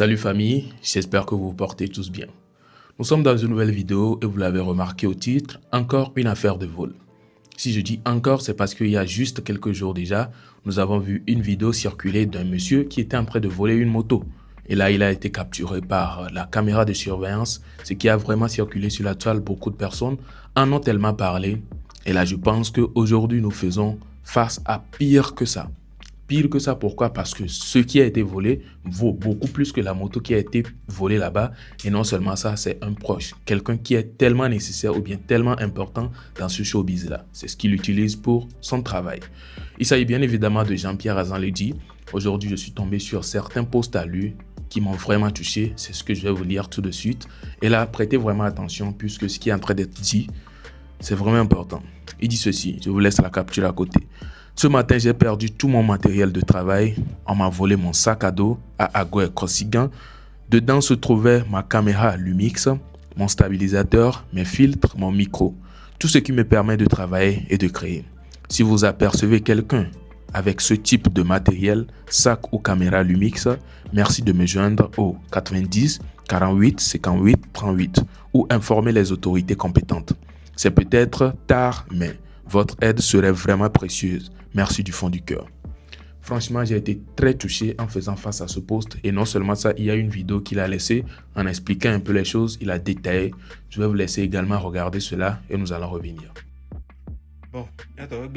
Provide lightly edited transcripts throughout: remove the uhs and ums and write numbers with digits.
Salut famille, j'espère que vous vous portez tous bien. Nous sommes dans une nouvelle vidéo et vous l'avez remarqué au titre, encore une affaire de vol. Si je dis encore, c'est parce qu'il y a juste quelques jours déjà, nous avons vu une vidéo circuler d'un monsieur qui était en train de voler une moto. Et là, il a été capturé par la caméra de surveillance, ce qui a vraiment circulé sur la toile. Beaucoup de personnes en ont tellement parlé. Et là, je pense qu'aujourd'hui, nous faisons face à pire que ça. Pire que ça, pourquoi? Parce que ce qui a été volé vaut beaucoup plus que la moto qui a été volée là-bas. Et non seulement ça, c'est un proche, quelqu'un qui est tellement nécessaire ou bien tellement important dans ce showbiz-là. C'est ce qu'il utilise pour son travail. Il s'agit bien évidemment de Jean-Pierre Azanledi. Aujourd'hui, je suis tombé sur certains posts à lui qui m'ont vraiment touché. C'est ce que je vais vous lire tout de suite. Et là, prêtez vraiment attention puisque ce qui est en train d'être dit, c'est vraiment important. Il dit ceci, je vous laisse la capture à côté. Ce matin, j'ai perdu tout mon matériel de travail. On m'a volé mon sac à dos à Agoe Kosigan. Dedans se trouvait ma caméra Lumix, mon stabilisateur, mes filtres, mon micro. Tout ce qui me permet de travailler et de créer. Si vous apercevez quelqu'un avec ce type de matériel, sac ou caméra Lumix, merci de me joindre au 90 48 58 38 ou informer les autorités compétentes. C'est peut-être tard, mais votre aide serait vraiment précieuse. Merci du fond du cœur. Franchement, j'ai été très touché en faisant face à ce post. Et non seulement ça, il y a une vidéo qu'il a laissée en expliquant un peu les choses. Il a détaillé. Je vais vous laisser également regarder cela et nous allons revenir. Bon, d'accord.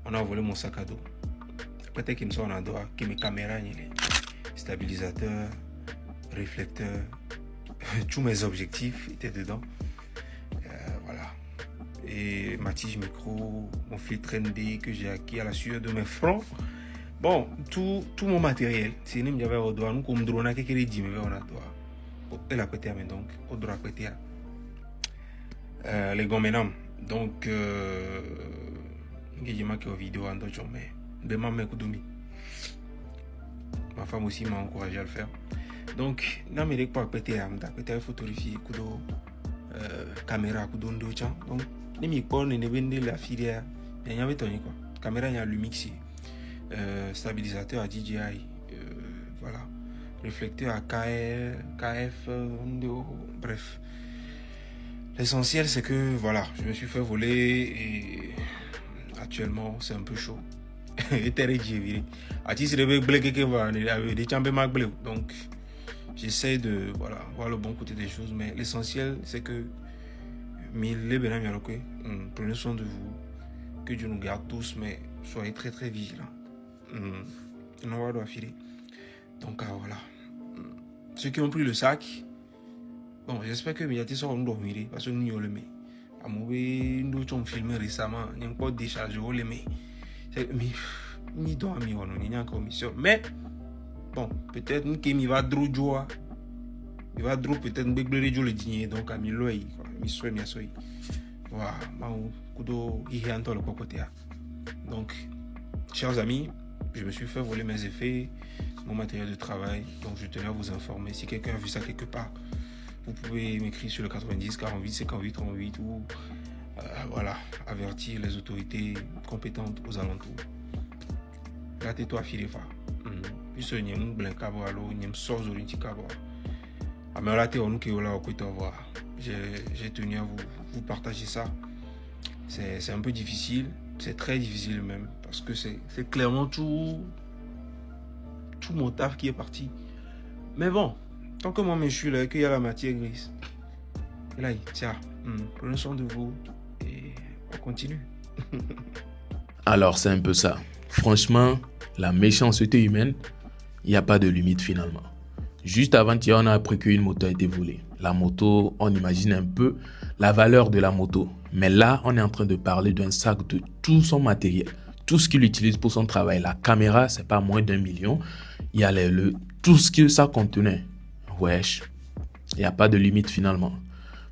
On a volé mon sac à dos. Peut-être qu'ils sont en endroit que mes caméras, stabilisateur, réflecteur, tous mes objectifs étaient dedans. Voilà. Et ma tige micro, mon filtre ND que j'ai acquis à la sueur de mes fronts. Bon, tout mon matériel. C'est une j'avais au doigt. Nous comme drone qui est dit mais on a doigt. Et la pété donc au droit pété. Les gommenam. Donc j'ai marqué aux vidéos en d'autres mais demain mes coups ma femme aussi m'a encouragé à le faire. Donc, non mais pas pété pété photographier kudo caméra kudo ndo chan. Donc, les micros ne vendent la filière. Il y avait toni quoi. Caméra il y a Lumix, stabilisateur à DJI, voilà, réflecteur à KF, bref. L'essentiel c'est que voilà, je me suis fait voler et actuellement c'est un peu chaud. Donc j'essaie de voir le bon côté des choses, mais l'essentiel c'est que prenez soin de vous, que Dieu nous garde tous, mais soyez très très vigilants. Donc voilà, ceux qui ont pris le sac, bon j'espère que Miati sera dormir parce que nous y le met. Nous avons filmé récemment, nous avons déchargé le met. Mais bon, peut-être qu'il va droit. Il va droit peut-être le dîner donc à Miloï. Voilà, donc, chers amis, je me suis fait voler mes effets, mon matériel de travail. Donc je tenais à vous informer. Si quelqu'un a vu ça quelque part, vous pouvez m'écrire sur le 90 48 58 38 ou voilà, avertir les autorités compétentes aux alentours. Là, toi Filefa. Puis n'y a un blanc cabo alors, n'y a un sort de cabo. Mais là, tu es j'ai tenu à vous partager ça. C'est un peu difficile, c'est très difficile même, parce que c'est clairement tout mon taf qui est parti. Mais bon, tant que moi je suis là, qu'il y a la matière grise. Et là, tiens, prenez soin de vous et on continue. Alors, c'est un peu ça. Franchement, la méchanceté humaine, il n'y a pas de limite finalement. Juste avant-hier, on a appris qu'une moto a été volée. La moto, on imagine un peu la valeur de la moto. Mais là, on est en train de parler d'un sac de tout son matériel. Tout ce qu'il utilise pour son travail. La caméra, c'est pas moins d'1 million. Il y a tout ce que ça contenait. Wesh, il n'y a pas de limite finalement.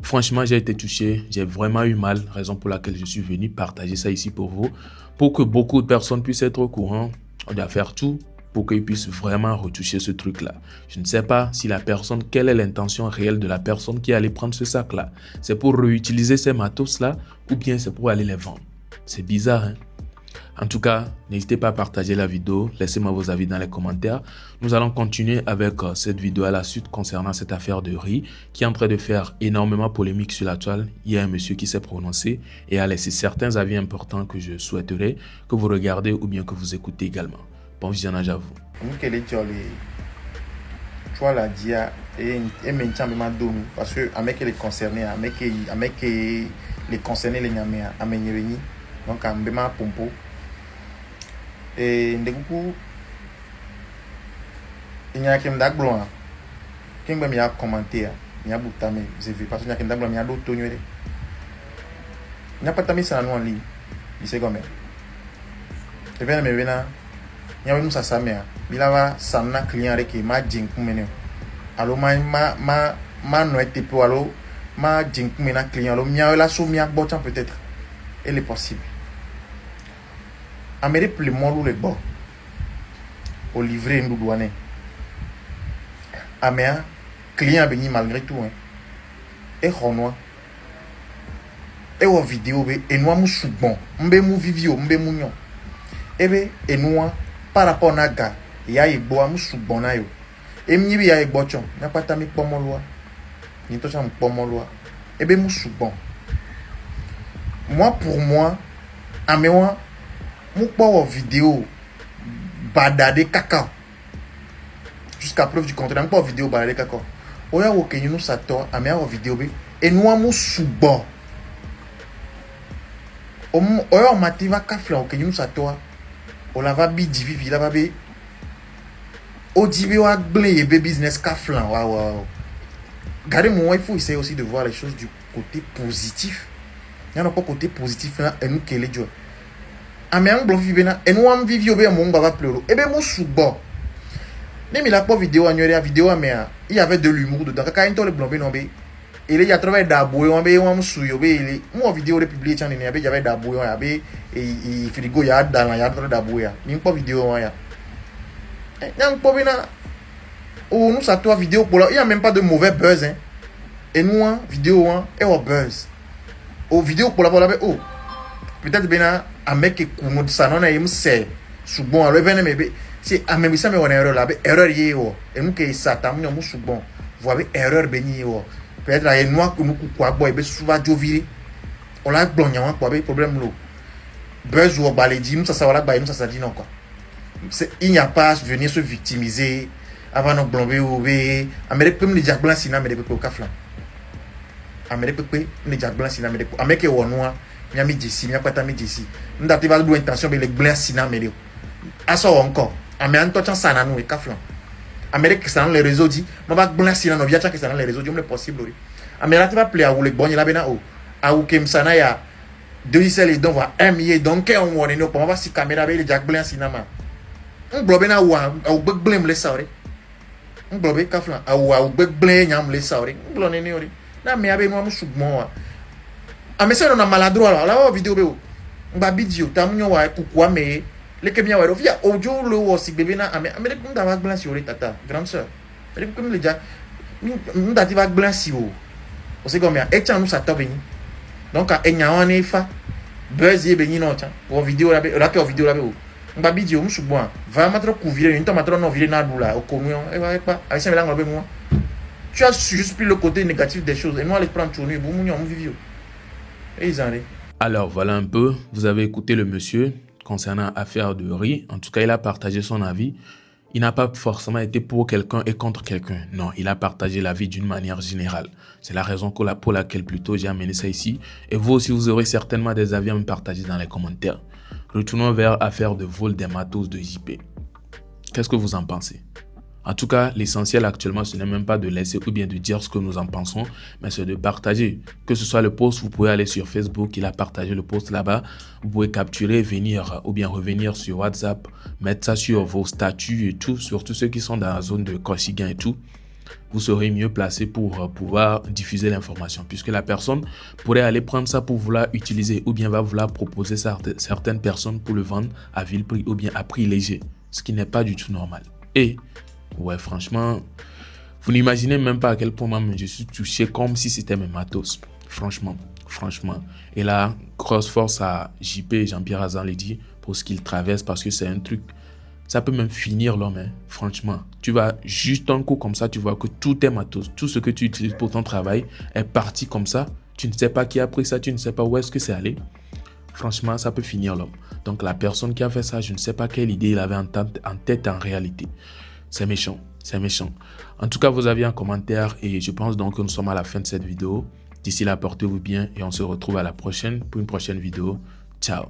Franchement, j'ai été touché. J'ai vraiment eu mal. Raison pour laquelle je suis venu partager ça ici pour vous. Pour que beaucoup de personnes puissent être au courant. On doit faire tout pour qu'ils puissent vraiment retoucher ce truc-là. Je ne sais pas si la personne, quelle est l'intention réelle de la personne qui allait prendre ce sac-là. C'est pour réutiliser ces matos-là ou bien c'est pour aller les vendre. C'est bizarre, hein? En tout cas, n'hésitez pas à partager la vidéo, laissez-moi vos avis dans les commentaires. Nous allons continuer avec cette vidéo à la suite concernant cette affaire de riz qui est en train de faire énormément polémique sur la toile. Il y a un monsieur qui s'est prononcé et a laissé certains avis importants que je souhaiterais que vous regardez ou bien que vous écoutez également. Bon visionnage à vous. Tu vois la dia et maintient même domi parce que avec les concernés avec les concernés les nyamé amenyeni donc ambema pompo et ndekuku inya kem dagblo kem be mi a commenter mi a boutame j'ai vu parce que nya kem dagblo mi a do tonyo de nya patami ça non en ligne il sait comment et bien me vena nya wenu sa samea bilava sanna client reke ma jinku mene alo ma no était pour alo ma jinku mena client alo mia la so mia botan peut-être elle est possible Amérique le monde le bon au livrer nous douane amea client beni malgré tout hein et ronoi et wa vidéo be et noa mu subon mbe mu vivio mbe mu nyon ebe et noa par rapport à gars il y a igbo amu subon na yo emni bi ya igbo chon na pata mi pomo loi ni to cham pomo loi ebe mu subon moi pour moi amewa mu power vidéo badade kaka jusqu'à preuve du contraire pas vidéo badade kaka oya wo ke nous sato amea wa vidéo be et nous amu subon oya mativa kafla o ke nous sato o la va bi divi la va be o divi wa gble yebe business kaflan waouh gardez moi il faut essayer aussi de voir les choses du côté positif il y a pas côté positif là et nous kele jo amiang blo vivena et nous am vivio be mon baba pleuro et be mo subo même il a pas vidéo annuelle vidéo amea il y avait de l'humour dedans quand il le blanc be non be il y a travaillé d'aboué on be on suyo be il moi vidéo de publier channel il y avait d'aboué on be et frigo ya dans la ya d'aboué ni pas vidéo on ya n'ang pas bena oh nous ça toi vidéo pour là il y a même pas de mauvais buzz hein et nous vidéo et au buzz au vidéo pour la voilà oh peut-être bena a mec qui nous ça non aime c'est sous bon alors venez mais c'est à même ça mais on erreur là erreur yéo et nous que ça tam nous sous bon voyez erreur beni yo peut-être là et nous que nous quoi boy be souvent joviri on l'a blonnya quoi be problème lo buzz ou baladi nous ça voilà ba nous ça dit non quoi il n'y a pas à venir se victimiser avant de blomber ou bé Amérique peut me dire blanc sinon Amérique peut au caflan Amérique peut me dire blanc sinon Amérique Amérique ou noir il y a mis ici il y a pas ta mis ici nous t'as pas de intention mais les blancs sinon Amérique à ça encore Amérique toi tu ça nous et caflan Amérique c'est dans les réseaux dit moi pas blanc sinon nous via que c'est dans les réseaux dit on est possible oui Amérique tu vas plaire ou les bons il a bena ou à ou kem sana ya 2 les dons va 1 million donc on est nous pour voir si caméra les jack blanc sinon on blobe na wa au big blame le saure on blobe kaflan au big blame nyam le saure on blone ni ori na me abe no am submo wa amese no na maladro la vidéo be o ngba bidio tamunyo wa kukwa me le kemia wa via audio le wo si bebe na ame ko ndaba blanc si ori tata grande sœur ame ko le ja ndati va blanc si o c'est comme ya et nous ça tobeni donc a enya wan fa buzz ye beni no cha o vidéo la be la ke o vidéo la be o Mbabi dit, va mettre couvrir, une tomate non virée nadoula, au commun, et va pas, avec ça, moi. Tu as juste pris le côté négatif des choses, et nous, allons prendre tourner, bon, on vit. Et ils en allaient. Alors, voilà un peu, vous avez écouté le monsieur concernant l'affaire de riz. En tout cas, il a partagé son avis. Il n'a pas forcément été pour quelqu'un et contre quelqu'un. Non, il a partagé l'avis d'une manière générale. C'est la raison pour laquelle plutôt j'ai amené ça ici. Et vous aussi, vous aurez certainement des avis à me partager dans les commentaires. Retournons vers l'affaire de vol des matos de JP. Qu'est-ce que vous en pensez? En tout cas, l'essentiel actuellement, ce n'est même pas de laisser ou bien de dire ce que nous en pensons, mais c'est de partager. Que ce soit le post, vous pouvez aller sur Facebook, il a partagé le post là-bas. Vous pouvez capturer, venir ou bien revenir sur WhatsApp, mettre ça sur vos statuts et tout, surtout ceux qui sont dans la zone de Corsican et tout. Vous serez mieux placé pour pouvoir diffuser l'information, puisque la personne pourrait aller prendre ça pour vouloir utiliser ou bien va vouloir proposer certaines personnes pour le vendre à vil prix ou bien à prix léger, ce qui n'est pas du tout normal. Et ouais, franchement, vous n'imaginez même pas à quel point moi, je suis touché comme si c'était mes matos. Franchement. Et là, grosse force à JP et Jean-Pierre Azan l'a dit, pour ce qu'il traverse parce que c'est un truc, ça peut même finir l'homme, hein. Franchement. Tu vas juste un coup comme ça, tu vois que tout est matos, tout ce que tu utilises pour ton travail est parti comme ça. Tu ne sais pas qui a pris ça, tu ne sais pas où est-ce que c'est allé. Franchement, ça peut finir l'homme. Donc la personne qui a fait ça, je ne sais pas quelle idée il avait en tête en réalité. C'est méchant, c'est méchant. En tout cas, vous aviez un commentaire et je pense donc que nous sommes à la fin de cette vidéo. D'ici là, portez-vous bien et on se retrouve à la prochaine pour une prochaine vidéo. Ciao.